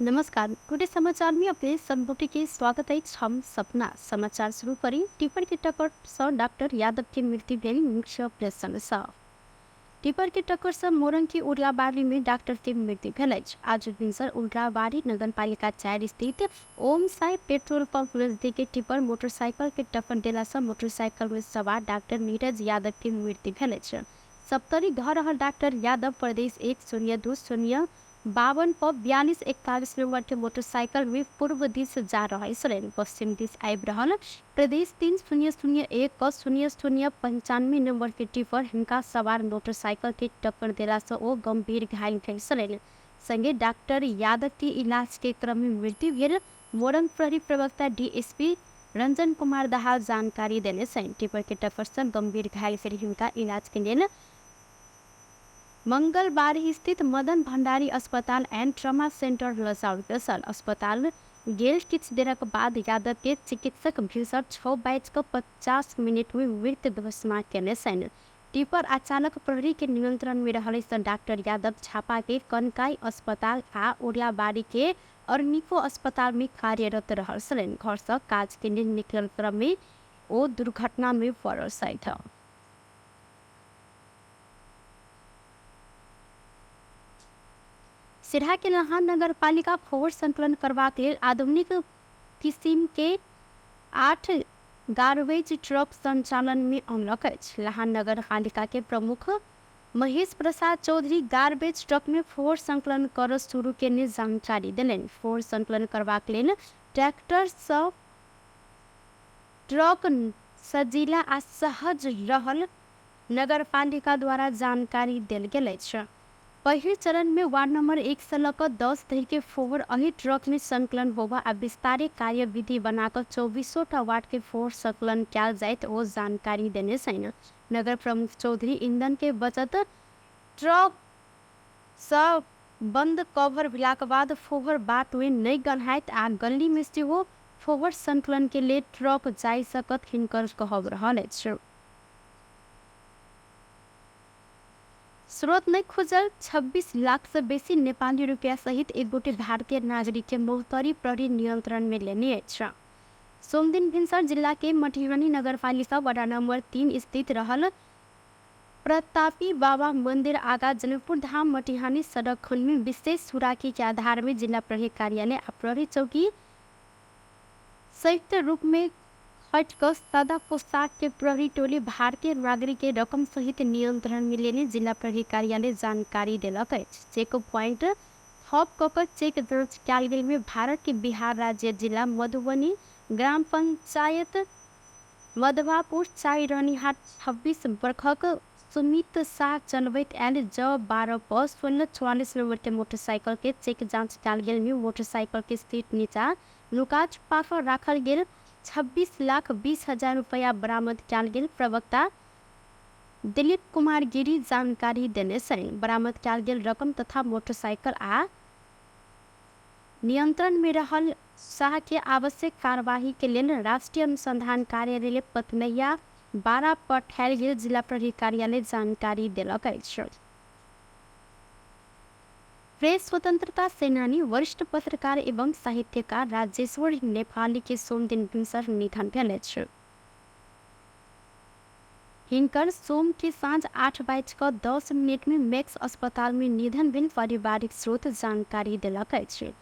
नमस्कार। टुडे समाचार में अपने संबोधि के स्वागत है। हम सपना समाचार शुरू करी। टिप्पर की टक्कर से डॉक्टर यादव की मृत्यु भेल मुख्य प्रश्न स टिप्पर की टक्कर से मोरंग की उर्लाबाड़ी में डॉक्टर की मृत्यु भेल अछि। आज भिनसर उर्लाबाड़ी नगरपालिका 4 स्थित ओम साई पेट्रोल पंप नजदीक टिप्पर मोटरसाइकिल के टक्कर देला से मोटरसाइकिल में सवार डॉक्टर नीरज यादव की मृत्यु भेल अछि। सप्तरी घर रहल डॉक्टर यादव प्रदेश 10252 पर 4241 नंबर के मोटरसाइकिल में पूर्व दिश जा रहे छल। पश्चिम दिश आबि रहल प्रदेश 3001 पर 0095 नंबर के टिप्पर हिनका सवार मोटरसाइकिल के टक्कर देला से ओ गंभीर घायल भेल छल। संगे डॉक्टर यादव के इलाज के क्रम में मृत्यु भेल। मोरंग प्रहरी प्रवक्ता डीएसपी रंजन कुमार दाहाल जानकारी देने छन्। टिप्पर के टक्कर से गंभीर घायल भेल हिनका इलाज के लिए मंगलबारी स्थित मदन भंडारी अस्पताल एंड ट्रमा सेंटर लसाउल गेल। अस्पताल गेल किछ देरक बाद यादव के चिकित्सक भिनसर 6:50 में मृत घोषणा केने छन्। टिप्पर अचानक प्रहरी के नियंत्रण में रहले से डॉक्टर यादव छापा के कनकाई अस्पताल आ उर्लाबाड़ी के अर्निको अस्पताल में कार्यरत रहल छलनि। घर से काज के लिए निकलल क्रम में ओ दुर्घटना में पड़ल छथि। सिरहा के लहान नगर पालिका फोर संकलन करबाक लेल आधुनिक किस्म के 8 गार्बेज ट्रक संचालन में अनलक अछि। लहान नगर पालिका के प्रमुख महेश प्रसाद चौधरी गार्बेज ट्रक में फोर संकलन कर शुरू केने जानकारी देलनि। फोर संकलन करबाक लेल ट्रैक्टर सब ट्रक सजीला आ सहज रहल नगर पालिका द्वारा जानकारी देल गेल अछि। पहिल चरण में वार्ड नंबर 1 से लक 10 धरि के फोर अही ट्रक में संकलन होबा आ विस्तारे कार्यविधि बनाकर 2400 वार्ड के फोर संकलन कयल जाइत ओ जानकारी देने छन्। नगर प्रमुख चौधरी ईंधन के बचत ट्रक सब बंद कवर भेलाक बाद फोवर बाट में नहीं गन्हाइत आ गली में सेहो फोवर संकलन के लिए ट्रक जाय सकत हिनकर कहब रहल अछि। स्रोत नहीं खुजल 26 लाख से बेसी नेपाली रुपया सहित एक गोटे भारतीय नागरिक के मोहतरी प्रहरी नियंत्रण में लेने अछि। सोमदिन भिनसर जिला के मटिहानी नगरपालिका वडा नंबर 3 स्थित रहल प्रतापी बाबा मंदिर आगा जनकपुर धाम मटिहानी सड़क खंड में विशेष सुराकी के आधार में जिला प्रहरी कार्यालय और प्रहरी चौकी संयुक्त रूप में हटकर सादा पोशाक के प्रहरी टोली भारतीय नागरिक के रकम सहित नियंत्रण में लेने जिला प्रहरी कार्यालय जानकारी दिलक अछि। चेक पॉइंट थप ककर चेक जांच कयल गेल में भारत के बिहार राज्य जिला मधुबनी ग्राम पंचायत मधवापुर चाई रनिहाट 26 वर्षक सुमित शाह चलबैत आयल ज 12 पर 1644 नंबर के मोटरसाइकिल के चेक जांच कयल गेल में मोटरसाइकिल के सीट नीचा लुका छुपा कर राखल गेल 26,20,000 रुपया बरामद कयल गेल। प्रवक्ता दिलीप कुमार गिरी जानकारी देने छन्। बरामद कयल गेल रकम तथा मोटरसाइकिल आ नियंत्रण में रहल शाह के आवश्यक कार्यवाही के लेल राष्ट्रीय अनुसंधान कार्यालय पतनैया 12 पठायल गेल जिला प्रहरी कार्यालय जानकारी देलक अछि। प्रेस स्वतंत्रता सेनानी वरिष्ठ पत्रकार एवं साहित्यकार राजेश्वर नेपाली के सोमदिन भिनसर निधन भेल अछि। हिनकर सोम के साँझ 8:10 में मैक्स अस्पताल में निधन भेल पारिवारिक स्रोत जानकारी देलक अछि।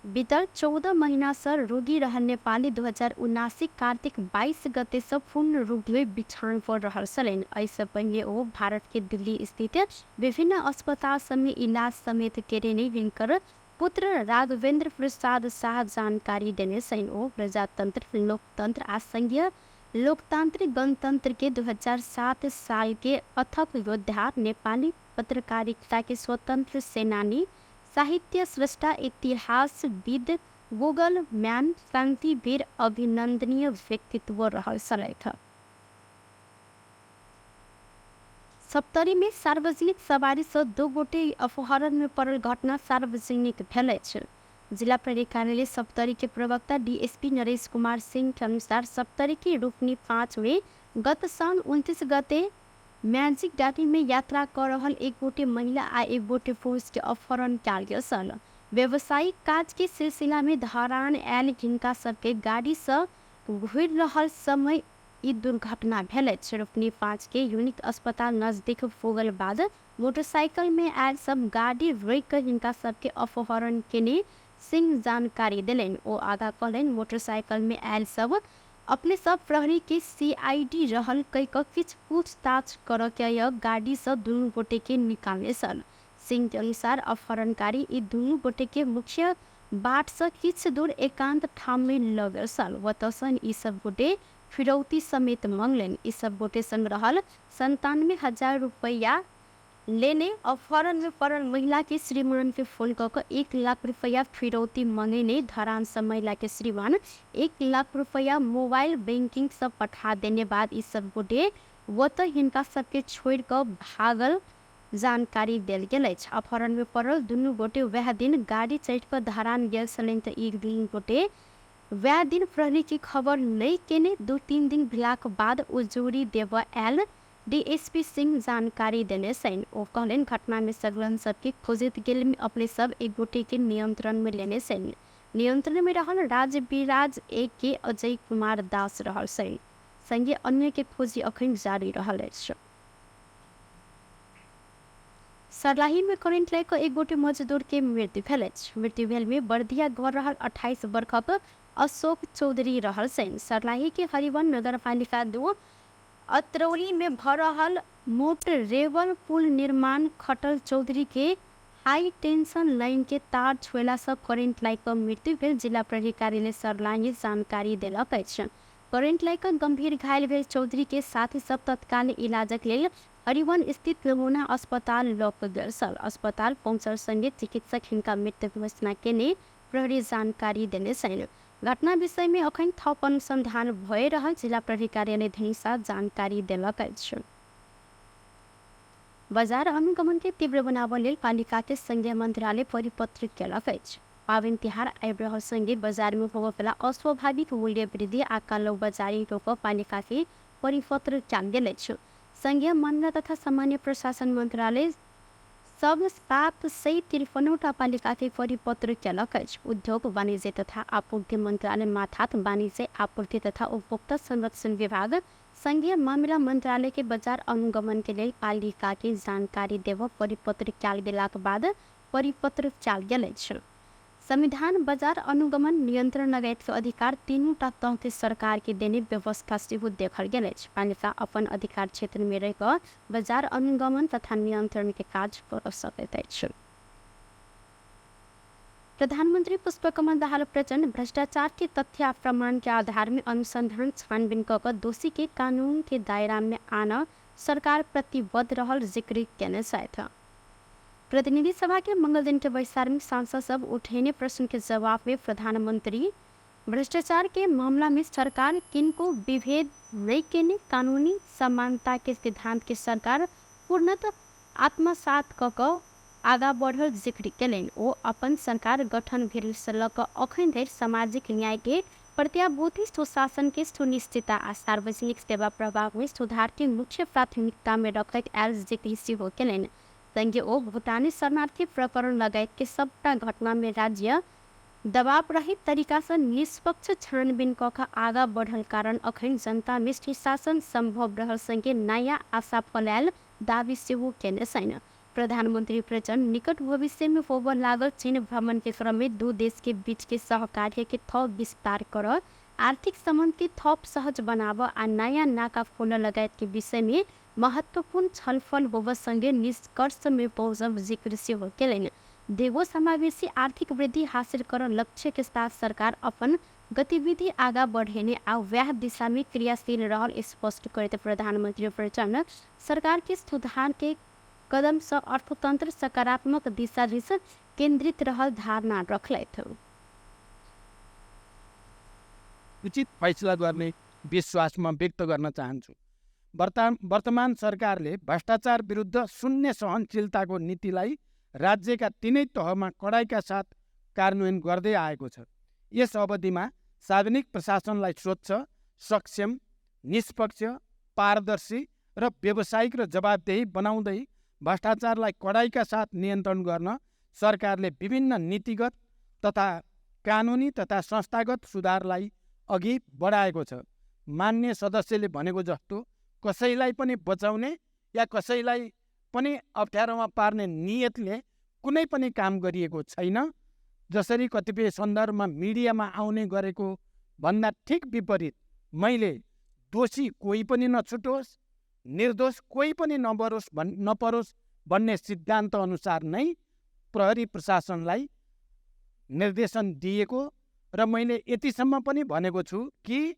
बीतल 14 महीना से रोगी रहल नेपाली 2079 कार्तिक 22 गते से पूर्ण रूप में बिछान पर रहल छलनि। ऐसे पहले ओ भारत के दिल्ली स्थित विभिन्न अस्पताल सब में इलाज समेत केने हिनकर पुत्र राघवेंद्र प्रसाद शाह जानकारी देने छन्। ओ प्रजातंत्र लोकतंत्र आ संघीय लोकतांत्रिक गणतंत्र के 2007 साल के अथक योद्धा, नेपाली पत्रकारिता के स्वतंत्र सेनानी, साहित्य स्रष्टा, इतिहासविद, गूगल मैन, शांतिवीर, अभिनंदनीय व्यक्तित्व रहल छलथि। सप्तरी में सार्वजनिक सवारी से 2 गोटे अपहरण में पड़ल घटना सार्वजनिक भेल अछि। जिला प्रहरी कार्यालय सप्तरी के प्रवक्ता डीएसपी नरेश कुमार सिंह के अनुसार सप्तरी की रूपनी 5 में गत साल 29 गते मैजिक गाड़ी में यात्रा कर रहल एक गोटे महिला आ एक गोटे पुरुष के अपहरण कयल गेल छल। व्यवसायिक काज के सिलसिला में धरान आयल हिनका सबके गाड़ी से घुरि रहल समय ई दुर्घटना भेलै। रोपनी 5 के यूनिक अस्पताल नजदीक पुगल बाद मोटरसाइकिल में आयल सब गाड़ी रोक कर हिनका सबके अपहरण केने सिंह जानकारी दिलन। ओ आगा कहलन मोटरसाइकिल में आयल सब अपने सब प्रहरी के CID रहल कई किछ पूछताछ कर के गाड़ी से दुनू गोटे के निकाले सन। सिंह के अनुसार अपहरणकारी ई दुनू गोटे के मुख्य बाट से किछ दूर एकांत ठाम में लगल सन। वतसन ई सब गोटे फिरौती समेत मांगलन। ई सब गोटे संग रहल 97,000 रुपया लेने अपहरण में पड़ल महिला के श्रीमान के फोन कर 1 लाख रुपया फिरौती मांगने धरान से महिला के श्रीमान 1 लाख रुपया मोबाइल बैंकिंग से पठा देने बाद ई सब गोटे वत हिनका सबके छोड़ कर भागल जानकारी दिल गेल। अपहरण में पड़ल दुनू गोटे वह दिन गाड़ी चढ़ कर धरान गेल छलन त एक दिन गोटे वह दिन प्रहरी की खबर नहीं केने 2-3 दिन भेलाक बाद उजूरी देव आयल DSP सिंह जानकारी देने सन। ओ कहलन घटना में सगलन सबके खोजत गेल में अपने सब एक गोटे के नियंत्रण में लेने सन। नियंत्रण में रहल राजविराज AK अजय कुमार दास रहल सन। संगे अन्य के खोजी अखन जारी रहल अछि। सरलाही में करेंट लेकर एक गोटे मजदूर के मृत्यु भेल अछि। मृत्यु भेल में बर्दिया घर रहल 28 वर्षक अशोक चौधरी रहल सन। सरलाही के हरिवन नगरपालिका 2 अत्रौली में भ रहल मोटर रेवल पुल निर्माण खटल चौधरी के हाई टेंशन लाइन के तार छुएला से करेंट लाइक मृत्यु भेल। जिला प्रहरी कार्यालय सरलाही जानकारी देलक अछि। करेंट लाइक गंभीर घायल भेल चौधरी के साथ ही सब तत्काल इलाजक लेल हरिवन स्थित नमूना अस्पताल लऽ कऽ गेल छल। अस्पताल पहुंचल संगे चिकित्सक हिनका मृत घोषणा केने प्रहरी जानकारी देने छल। घटना विषय में अखन थप अनुसंधान भए रहल जिला प्रहरी कार्यालय धनुषा जानकारी देलक अछि। बाजार अनुगमन के तीव्र बनाबऽ लेल पालिका के संघीय मंत्रालय परिपत्र केलक अछि। पाबनि तिहार आबि रहल संगे बाजार में होबऽ वाला अस्वाभाविक मूल्य वृद्धि आ कालोबाजारी रोकऽ पालिका के परिपत्र कयल गेल अछि। संघीय मामला तथा सामान्य प्रशासन मंत्रालय सब 753टा पालिका के परिपत्र केलक अछि। उद्योग वाणिज्य तथा आपूर्ति मंत्रालय माथात वाणिज्य आपूर्ति तथा उपभोक्ता संरक्षण विभाग संघीय मामला मंत्रालय के बाजार अनुगमन के लिए पालिका के जानकारी देव परिपत्र कयल गेलाक बाद परिपत्र कयल गेल अछि। संविधान बाजार अनुगमन नियंत्रण लगायत के अधिकार तीनों तह के सरकार के देने व्यवस्था सेहो देखल गेल अछि। पालिका अपन अधिकार क्षेत्र में रह कर बाजार अनुगमन तथा नियंत्रण के काज कर सकैत अछि। प्रधानमंत्री पुष्पकमल दाहाल प्रचंड भ्रष्टाचार के तथ्य आ प्रमाण के आधार में अनुसंधान छानबीन कर दोषी के कानून के दायरा में आना सरकार प्रतिबद्ध रहल जिक्र केने छथि। प्रतिनिधि सभा के मंगल दिन के बैसार में सांसद सब उठेने प्रश्न के जवाब में प्रधानमंत्री भ्रष्टाचार के मामला में सरकार किनको विभेद नहीं केने कानूनी समानता के सिद्धांत के सरकार पूर्णतः आत्मसात क आगा बढ़ल जिक्र केलनि। ओ अपन सरकार गठन भेल से लऽ कऽ अखन धरि सामाजिक न्याय के प्रत्याभूति सुशासन के सुनिश्चितता आ सार्वजनिक सेवा प्रवाह में सुधार के मुख्य प्राथमिकता में रखैत आयल जिक्र सेहो केलनि। संगे ओ भूटानी शरणार्थी प्रकरण लगायत के सबटा घटना में राज्य दबाव रहित तरीका से निष्पक्ष छानबीन कऽ आगा बढ़ल कारण अखन जनता में शासन संभव रहल संगे नया आशा फैलायल दावी सेहो केने छनि। प्रधानमंत्री प्रचंड निकट भविष्य में होबऽ लागल चीन भ्रमण के क्रम में 2 देश के बीच के सहकार्य के थप विस्तार कर आर्थिक संबंध के थप सहज बनाबऽ आ नया नाका खोलऽ लगायत के विषय में महत्वपूर्ण छलफल होबऽ संगे निष्कर्ष में पहुंचब जिक्र सेहो केलनि। देगो समावेशी आर्थिक वृद्धि हासिल कर लक्ष्य के साथ सरकार अपन गतिविधि आगा बढ़ेने आ वह दिशा में क्रियाशील रहल स्पष्ट करते प्रधानमंत्री प्रचंड सरकार के सुधार के कदम से अर्थतंत्र सकारात्मक दिशा दिस केंद्रित रहल धारणा रखलथि। उचित फैसला गर्ने विश्वासमा व्यक्त गर्न चाहन्छु। वर्तमान सरकारले भ्रष्टाचार विरुद्ध शून्य सहनशीलताको नीतिलाई राज्यका तीनै तहमा कडाइका साथ कार्यान्वयन गर्दै आएको छ। यस अवधिमा सार्वजनिक प्रशासनलाई स्वच्छ, सक्षम, निष्पक्ष, पारदर्शी र व्यावसायिक र जवाबदेही बनाउँदै भ्रष्टाचारलाई कडाइका साथ नियन्त्रण गर्न सरकारले विभिन्न नीतिगत तथा कानुनी तथा संस्थागत सुधारलाई अघि बढाएको छ। मान्य सदस्यले भनेको जस्तो कसैलाई पनि बचाउने या कसैलाई पनि अप्ठ्यारोमा पार्ने नियतले कुनै पनि काम गरिएको छैन। जसरी कतिपय सन्दर्भमा मिडियामा आउने गरेको भन्दा ठिक विपरीत मैले दोषी कोही पनि नछुटोस्, निर्दोष कोही पनि नपरोस् भन्ने सिद्धान्त अनुसार नै प्रहरी प्रशासनलाई निर्देशन दिएको र मैले यतिसम्म पनि भनेको छु कि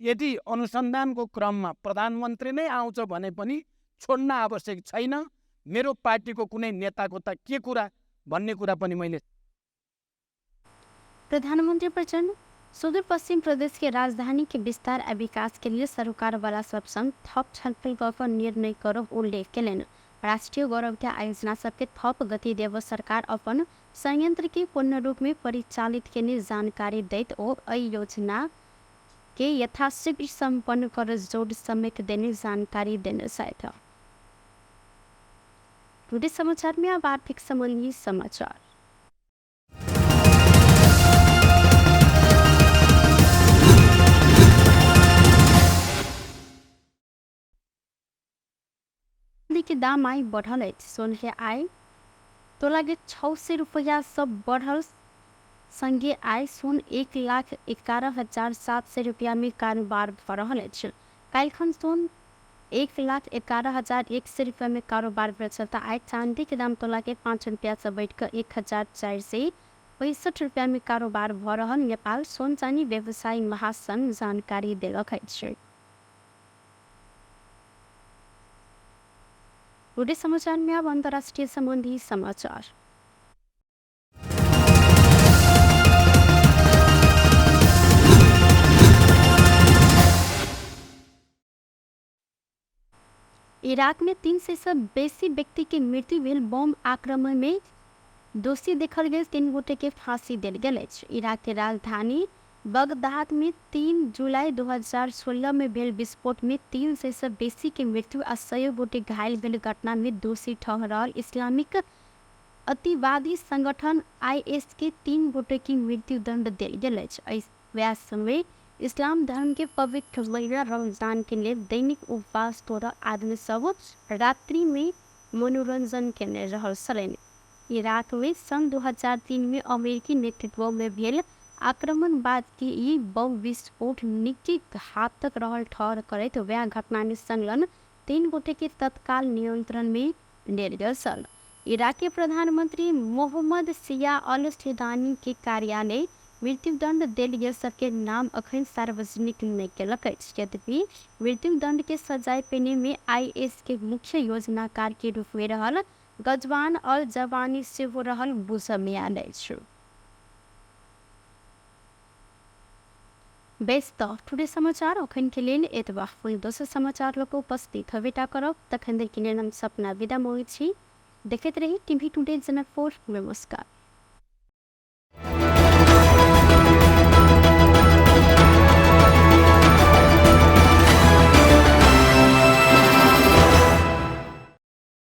यदि अनुसन्धानको क्रममा प्रधानमन्त्री नै आउँछ भने पनि छोड्न आवश्यक छैन। मेरो पार्टीको कुनै नेताको त के कुरा भन्ने कुरा पनि मैले। प्रधानमंत्री प्रचंड सुदूर पश्चिम प्रदेश के राजधानी के विस्तार और विकास के लिए सरकार वाला सब संग थप छलफल कर निर्णय कर उल्लेख कलन। राष्ट्रीय गौरव के आयोजना सबके थप गति देव सरकार अपन संयंत्र के पूर्ण रूप में परिचालित के लिए जानकारी दैत और अय योजना के यथाशीघ्र संपन्न कर जोड़ समेत देने जानकारी देने था। टुडे समाचार में अब आर्थिक संबंधी समाचार। के दाम आई बढ़ल है। सोन के आय तोला के 600 रुपया सब बढ़ल संगे आय सोन 1,11,700 रुपया में कारोबार भ रहल है। काल्खन सोन 1,11,100 रुपया में कारोबार भ चलता आय चांदी के दाम तोला के 5 रुपया से बैठ कर 1,465 रुपया में कारोबार भ रहल नेपाल सोन चांदी व्यवसायी महासंघ जानकारी देलक है। टुडे समाचार में अब अंतर्राष्ट्रीय संबंधी समाचार। इराक में 300 से बेसी व्यक्ति के मृत्यु भेल बम आक्रमण में दोषी देखल गए 3 गोटे के फांसी दिल गए। इराक के राजधानी बगदाद में 3 जुलाई 2016 में भेल विस्फोट में 300 से बेसी के मृत्यु आ 100 गोटे घायल भेल घटना में दोषी ठहरल इस्लामिक अतिवादी संगठन IS के 3 गोटे की मृत्यु दंड दिल गए। वह समय इस्लाम धर्म के पवित्र महीना रमजान के लिए दैनिक उपवास तोड़ आदमी सब रात्रि में मनोरंजन के रहल सलेन। इराक में सन 2003 में अमेरिकी नेतृत्व में भेल आक्रमण बाद की ये बम विस्फोट निजी घातक रहल ठहर करे तो वह घटना में संलग्न 3 गोटे के तत्काल नियंत्रण में लेल गेल सल। इराकी प्रधानमंत्री मोहम्मद सिया अल सुदानी के कार्यालय मृत्युदंड देल गेल सबके नाम अखन सार्वजनिक नहीं केलक। यद्यपि मृत्युदंड के सजाए पेने में IS के मुख्य योजनाकार के रूप में रहल गजवान अल जवानी से हो रहल बुझमे आयल। बेस्ट टुडे समाचार अखन के लिए एतबा दोसर समाचार लोग उपस्थित हवेटा करब तखन देर के लिए हम सपना विदा मोहित छी। देखते रही टीवी टुडे जनकपुर। नमस्कार।